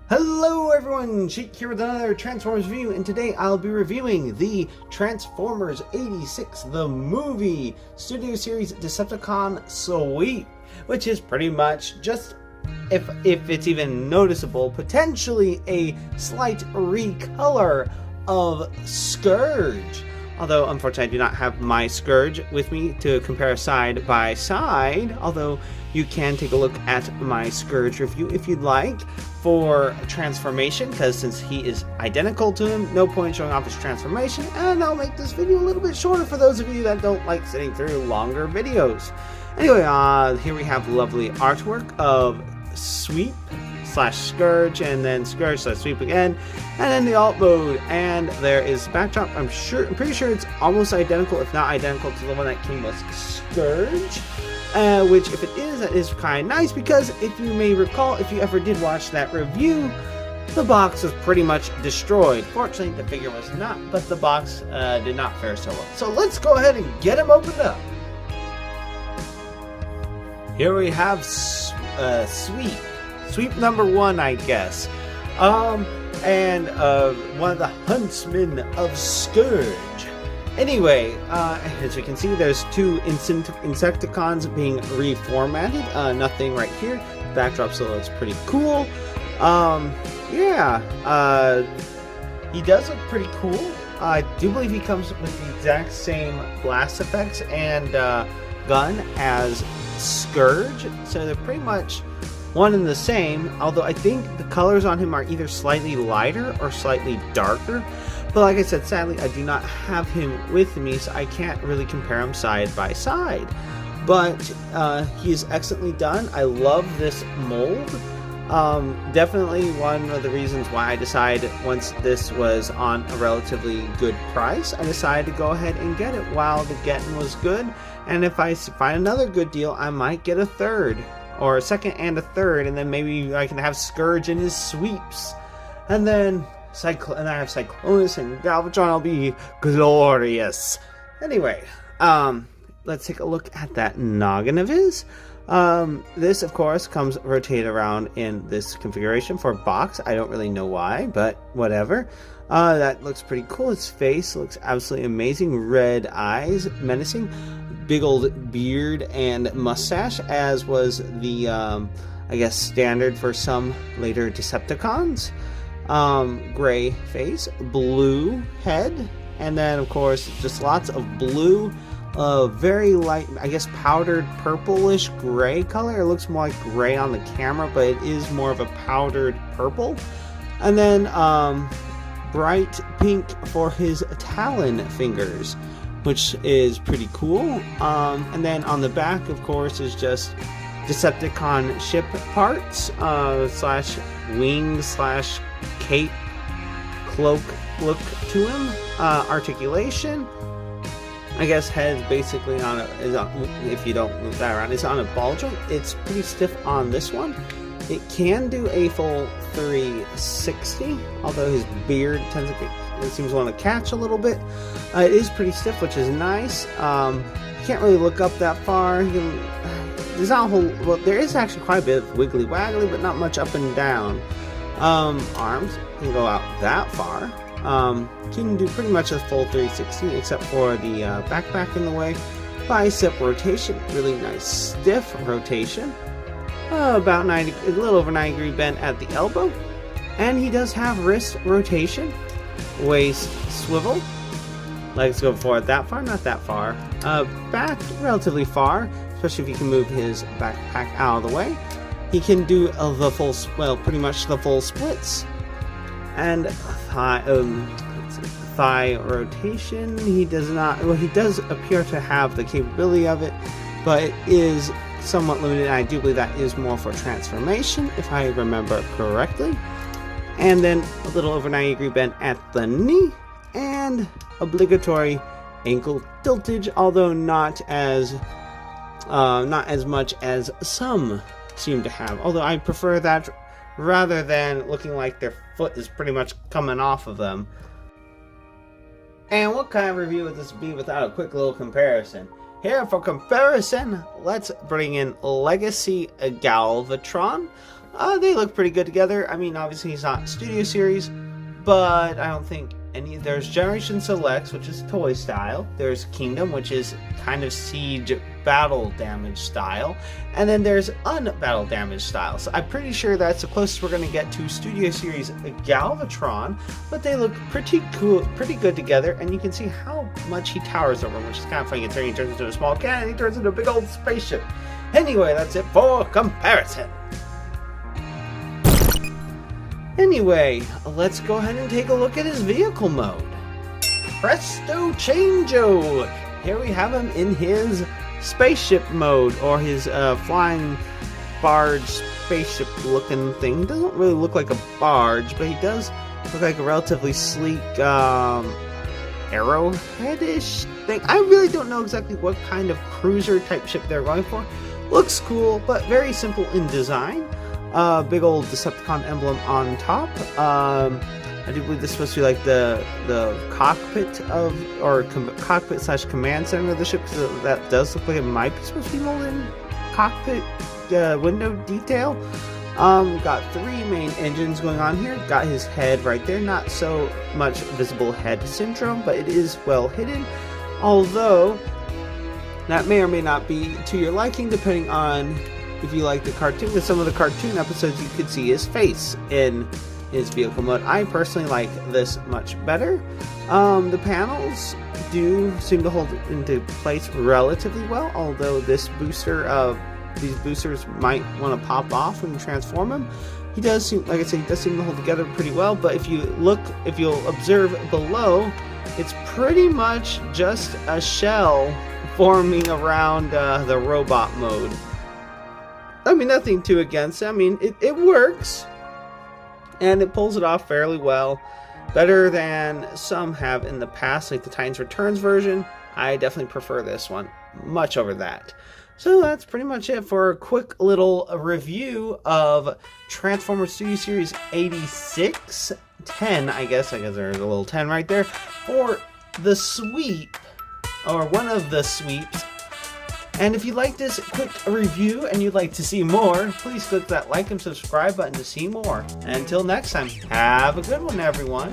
Hello everyone, Sheek here with another Transformers review, and today I'll be reviewing the Transformers 86, the movie, Studio Series Decepticon Sweep, which is pretty much just, if it's even noticeable, potentially a slight recolor of Scourge. Although, unfortunately, I do not have my Scourge with me to compare side by side, although you can take a look at my Scourge review if you'd like for transformation, because since he is identical to him, no point showing off his transformation, and I'll make this video a little bit shorter for those of you that don't like sitting through longer videos. Anyway, here we have lovely artwork of Sweep / Scourge, and then Scourge / Sweep again, and then the alt mode, and there is backdrop. I'm pretty sure it's almost identical, if not identical, to the one that came with Scourge. Which, if it is, that is kind of nice, because if you may recall, if you ever did watch that review, the box was pretty much destroyed. Fortunately, the figure was not, but the box did not fare so well. So let's go ahead and get him opened up. Here we have Sweep number 1, I guess. And one of the huntsmen of Scourge. Anyway, as you can see, there's two Insecticons being reformatted. Nothing right here. Backdrop still looks pretty cool. He does look pretty cool. I do believe he comes with the exact same blast effects and gun as Scourge, so they're pretty much one and the same, although I think the colors on him are either slightly lighter or slightly darker. But like I said, sadly, I do not have him with me, so I can't really compare him side by side. But he is excellently done. I love this mold. Definitely one of the reasons why I decided, once this was on a relatively good price, I decided to go ahead and get it while the getting was good. And if I find another good deal, I might get a third, or a second and a third, and then maybe I can have Scourge in his sweeps. And then I have Cyclonus and Galvatron. I'll be glorious. Anyway, let's take a look at that noggin of his. This, of course, comes rotated around in this configuration for box. I don't really know why, but whatever. That looks pretty cool. His face looks absolutely amazing. Red eyes, menacing. Big old beard and mustache, as was the, I guess, standard for some later Decepticons. Gray face, blue head, and then, of course, just lots of blue. Very light, I guess, powdered purplish gray color. It looks more like gray on the camera, but it is more of a powdered purple. And then bright pink for his talon fingers, which is pretty cool. And then on the back, of course, is just Decepticon ship parts, slash wings slash cape cloak look to him. Articulation, I guess, head basically on if you don't move that around, it's on a ball joint. It's pretty stiff on this one. It can do a full 360, although his beard seems to want to catch a little bit. It is pretty stiff, which is nice. You can't really look up that far. There's not a whole, well, there is actually quite a bit of wiggly waggly, but not much up and down. Arms can go out that far. Can do pretty much a full 360, except for the backpack in the way. Bicep rotation, really nice stiff rotation. About 90, a little over 90-degree bend at the elbow. And he does have wrist rotation. Waist swivel. Legs go forward that far, not that far. Back relatively far, especially if you can move his backpack out of the way. He can do the full, well, pretty much the full splits. And thigh rotation, he does not, well, he does appear to have the capability of it, but it is somewhat limited. I do believe that is more for transformation, if I remember correctly. And then a little over 90-degree bend at the knee, and obligatory ankle tiltage, although not as much as some seem to have. Although I prefer that rather than looking like their foot is pretty much coming off of them. And what kind of review would this be without a quick little comparison? Here for comparison, let's bring in Legacy Galvatron. They look pretty good together. I mean, obviously he's not Studio Series, but I don't think any. There's Generation Selects, which is toy style. There's Kingdom, which is kind of Siege battle damage style, and then there's unbattle damage style. So I'm pretty sure that's the closest we're going to get to Studio Series Galvatron, but they look pretty cool, pretty good together, and you can see how much he towers over him, which is kind of funny considering he turns into a small cannon, he turns into a big old spaceship. Anyway, that's it for comparison. Anyway, let's go ahead and take a look at his vehicle mode. Presto Changeo! Here we have him in his spaceship mode, or his flying barge spaceship looking thing. Doesn't really look like a barge, but he does look like a relatively sleek arrowhead-ish thing. I really don't know exactly what kind of cruiser type ship they're going for. Looks cool, but very simple in design. Big old Decepticon emblem on top. I do believe this is supposed to be like the cockpit of, or cockpit slash command center of the ship, because that does look like it might be supposed to be molded cockpit window detail. We've got three main engines going on here. Got his head right there. Not so much visible head syndrome, but it is well hidden. Although that may or may not be to your liking, depending on if you like the cartoon. With some of the cartoon episodes, you could see his face in his vehicle mode. I personally like this much better. The panels do seem to hold into place relatively well, although this booster, these boosters might want to pop off when you transform him. He does seem, like I said, he does seem to hold together pretty well, but if you'll observe below, it's pretty much just a shell forming around the robot mode. I mean, nothing too against it. I mean, it works, and it pulls it off fairly well. Better than some have in the past, like the Titans Returns version. I definitely prefer this one much over that. So that's pretty much it for a quick little review of Transformers Studio Series 86. 10, I guess there's a little 10 right there, for the sweep, or one of the sweeps. And if you like this quick review and you'd like to see more, please click that like and subscribe button to see more. And until next time, have a good one, everyone.